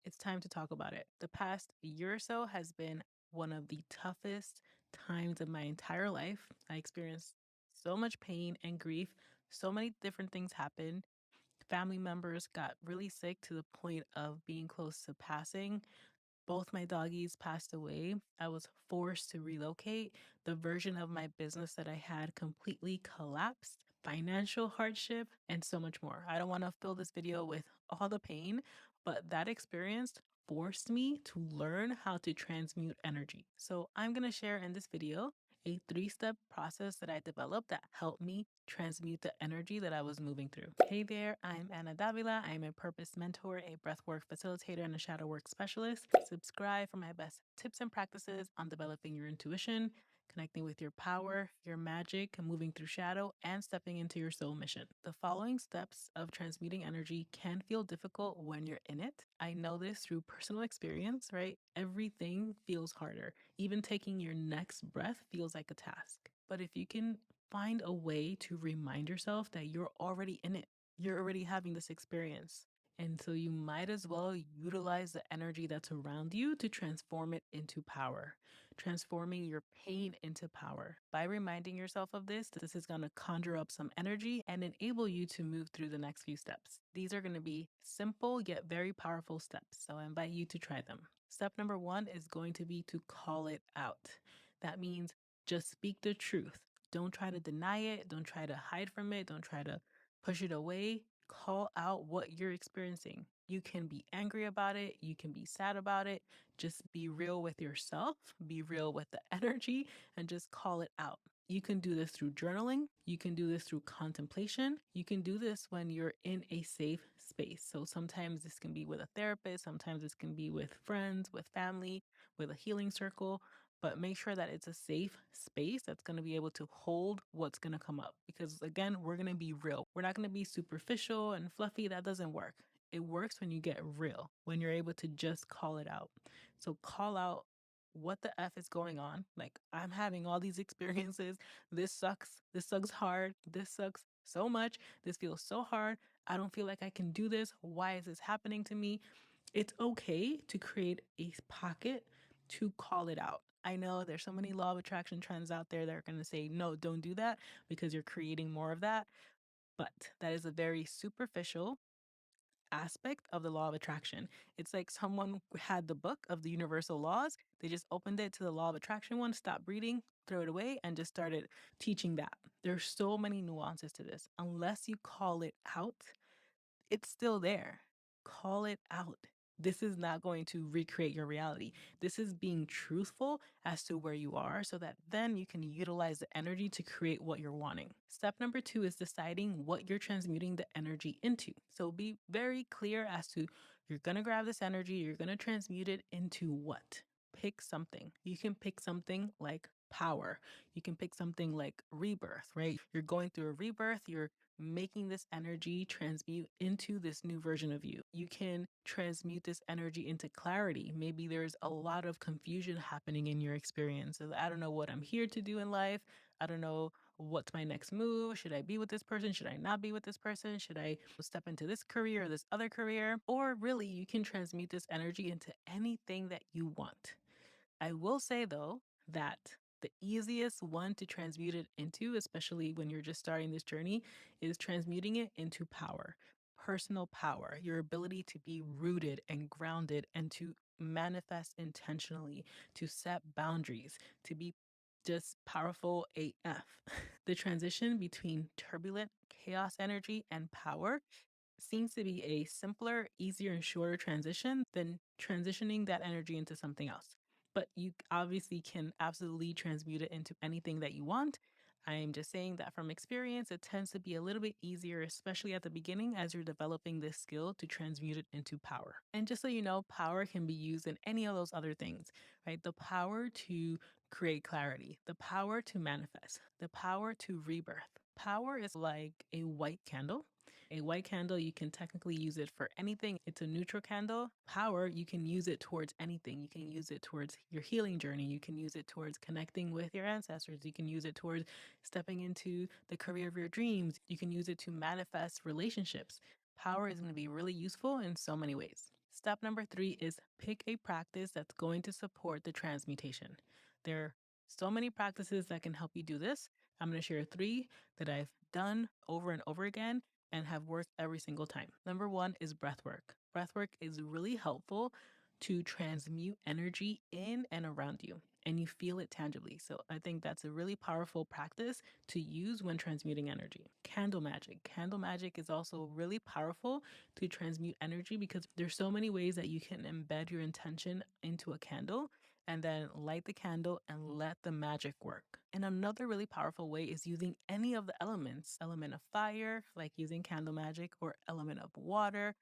It's time to talk about it. The past year or so has been one of the toughest times of my entire life. I experienced so much pain and grief. So many different things happened. Family members got really sick to the point of being close to passing. Both my doggies passed away. I was forced to relocate. The version of my business that I had completely collapsed, financial hardship, and so much more. I don't want to fill this video with all the pain, but that experience forced me to learn how to transmute energy. So I'm going to share in this video a 3-step process that I developed that helped me transmute the energy that I was moving through. Hey there, I'm Anna Davila. I'm a purpose mentor, a breathwork facilitator, and a shadow work specialist. Subscribe for my best tips and practices on developing your intuition, connecting with your power, your magic, moving through shadow, and stepping into your soul mission. The following steps of transmuting energy can feel difficult when you're in it. I know this through personal experience, right? Everything feels harder. Even taking your next breath feels like a task. But if you can find a way to remind yourself that you're already in it, you're already having this experience. And so you might as well utilize the energy that's around you to transform it into power, transforming your pain into power. By reminding yourself of this is going to conjure up some energy and enable you to move through the next few steps. These are going to be simple yet very powerful steps. So I invite you to try them. Step number 1 is going to be to call it out. That means just speak the truth. Don't try to deny it. Don't try to hide from it. Don't try to push it away. Call out what you're experiencing. You can be angry about it. You can be sad about it. Just be real with yourself, be real with the energy, and just call it out. You can do this through journaling. You can do this through contemplation. You can do this when you're in a safe space. So sometimes this can be with a therapist. Sometimes this can be with friends, with family, with a healing circle. But make sure that it's a safe space that's going to be able to hold what's going to come up. Because again, we're going to be real. We're not going to be superficial and fluffy. That doesn't work. It works when you get real, when you're able to just call it out. So call out what the F is going on. Like, I'm having all these experiences. This sucks. This sucks hard. This sucks so much. This feels so hard. I don't feel like I can do this. Why is this happening to me? It's okay to create a pocket to call it out. I know there's so many law of attraction trends out there that are going to say, no, don't do that because you're creating more of that. But that is a very superficial aspect of the law of attraction. It's like someone had the book of the universal laws. They just opened it to the law of attraction one, stopped reading, throw it away, and just started teaching that. There's so many nuances to this. Unless you call it out, it's still there. Call it out. This is not going to recreate your reality. This is being truthful as to where you are so that then you can utilize the energy to create what you're wanting. Step number 2 is deciding what you're transmuting the energy into. So be very clear as to you're going to grab this energy, you're going to transmute it into what? Pick something. You can pick something like power. You can pick something like rebirth, right? You're going through a rebirth, you're making this energy transmute into this new version of you. You can transmute this energy into clarity. Maybe there's a lot of confusion happening in your experience. I don't know what I'm here to do in life. I don't know what's my next move. Should I be with this person? Should I not be with this person? Should I step into this career or this other career? Or really, you can transmute this energy into anything that you want. I will say though that the easiest one to transmute it into, especially when you're just starting this journey, is transmuting it into power, personal power, your ability to be rooted and grounded and to manifest intentionally, to set boundaries, to be just powerful AF. The transition between turbulent chaos energy and power seems to be a simpler, easier, and shorter transition than transitioning that energy into something else. But you obviously can absolutely transmute it into anything that you want. I'm just saying that from experience, it tends to be a little bit easier, especially at the beginning as you're developing this skill to transmute it into power. And just so you know, power can be used in any of those other things, right? The power to create clarity, the power to manifest, the power to rebirth. Power is like a white candle. A white candle, you can technically use it for anything. It's a neutral candle. Power, you can use it towards anything. You can use it towards your healing journey. You can use it towards connecting with your ancestors. You can use it towards stepping into the career of your dreams. You can use it to manifest relationships. Power is going to be really useful in so many ways. Step number three is pick a practice that's going to support the transmutation. There are so many practices that can help you do this. I'm going to share three that I've done over and over again and have worked every single time. Number one is breath work. Breath work is really helpful to transmute energy in and around you, and you feel it tangibly. So I think that's a really powerful practice to use when transmuting energy. Candle magic. Candle magic is also really powerful to transmute energy because there's so many ways that you can embed your intention into a candle and then light the candle and let the magic work. And another really powerful way is using any of the elements, element of fire, like using candle magic, or element of water,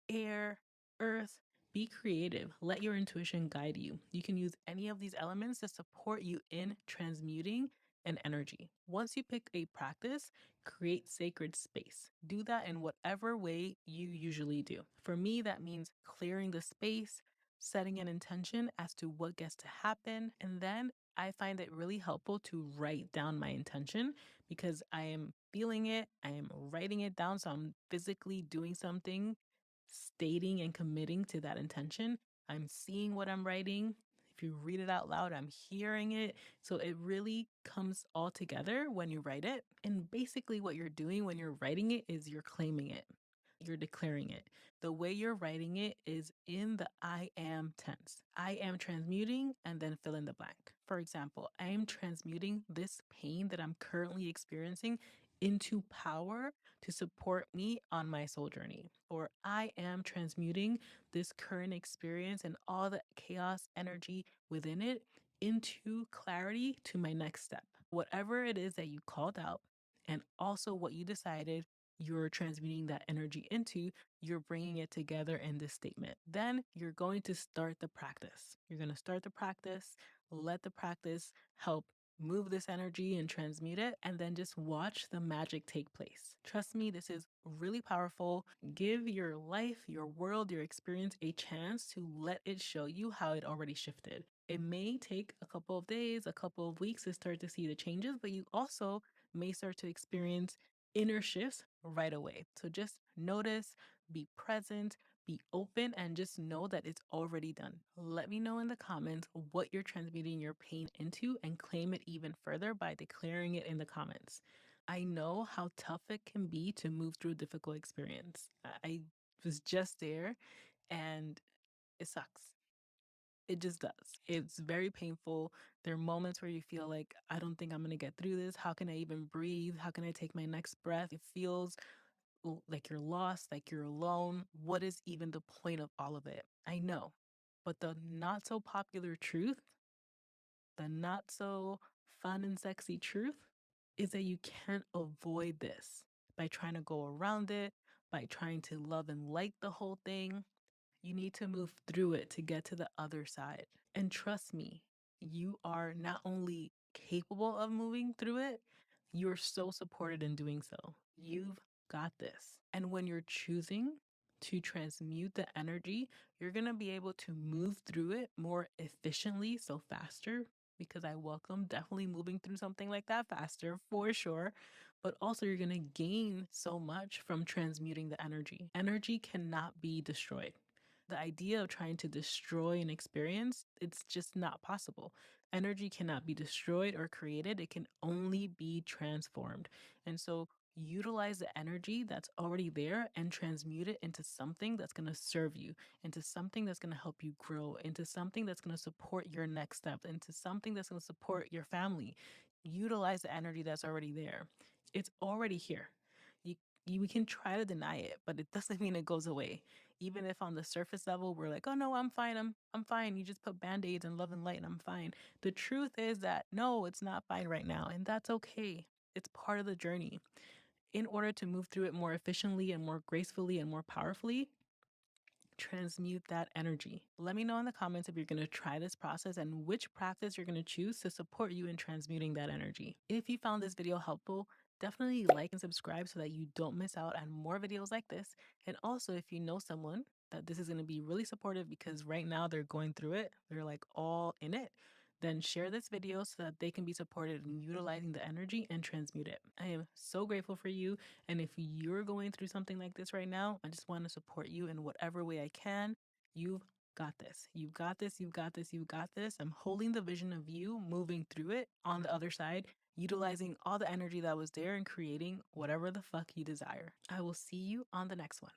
air, earth. Be creative. Let your intuition guide you. You can use any of these elements to support you in transmuting an energy. Once you pick a practice, create sacred space. Do that in whatever way you usually do. For me, that means clearing the space, setting an intention as to what gets to happen, and then I find it really helpful to write down my intention because I am feeling it, I am writing it down, so I'm physically doing something, stating and committing to that intention. I'm seeing what I'm writing. If you read it out loud, I'm hearing it. So it really comes all together when you write it. And basically, what you're doing when you're writing it is you're claiming it, you're declaring it. The way you're writing it is in the I am tense. I am transmuting and then fill in the blank. For example, I am transmuting this pain that I'm currently experiencing into power to support me on my soul journey. Or I am transmuting this current experience and all the chaos energy within it into clarity to my next step. Whatever it is that you called out, and also what you decided you're transmuting that energy into, you're bringing it together in this statement. Then you're going to start the practice. You're going to start the practice, let the practice help move this energy and transmute it, and then just watch the magic take place. Trust me, this is really powerful. Give your life, your world, your experience a chance to let it show you how it already shifted. It may take a couple of days, a couple of weeks to start to see the changes, but you also may start to experience inner shifts right away. So just notice, be present, be open, and just know that it's already done. Let me know in the comments what you're transmuting your pain into and claim it even further by declaring it in the comments. I know how tough it can be to move through a difficult experience. I was just there and it sucks. It just does. It's very painful. There are moments where you feel like, I don't think I'm going to get through this. How can I even breathe? How can I take my next breath? It feels like you're lost, like you're alone. What is even the point of all of it? I know. But the not so popular truth, the not so fun and sexy truth, is that you can't avoid this by trying to go around it, by trying to love and like the whole thing. You need to move through it to get to the other side. And trust me, you are not only capable of moving through it, you're so supported in doing so. You've got this. And when you're choosing to transmute the energy, you're going to be able to move through it more efficiently, so faster. Because I welcome definitely moving through something like that faster for sure. But also, you're going to gain so much from transmuting the energy. Energy cannot be destroyed. The idea of trying to destroy an experience, it's just not possible. Energy cannot be destroyed or created, it can only be transformed. And so utilize the energy that's already there and transmute it into something that's going to serve you, into something that's going to help you grow, into something that's going to support your next step, into something that's going to support your family. Utilize the energy that's already there. It's already here. You, we can try to deny it, but it doesn't mean it goes away. Even if on the surface level we're like, oh no, I'm fine, I'm fine. You just put band-aids and love and light and I'm fine. The truth is that no, it's not fine right now, and that's okay. It's part of the journey. In order to move through it more efficiently and more gracefully and more powerfully, transmute that energy. Let me know in the comments if you're going to try this process and which practice you're going to choose to support you in transmuting that energy. If you found this video helpful, definitely like and subscribe so that you don't miss out on more videos like this. And also, if you know someone that this is going to be really supportive because right now they're going through it, they're like all in it, then share this video so that they can be supported in utilizing the energy and transmute it. I am so grateful for you. And if you're going through something like this right now, I just want to support you in whatever way I can. You've got this. You've got this. You've got this. You've got this. I'm holding the vision of you moving through it on the other side, utilizing all the energy that was there and creating whatever the fuck you desire. I will see you on the next one.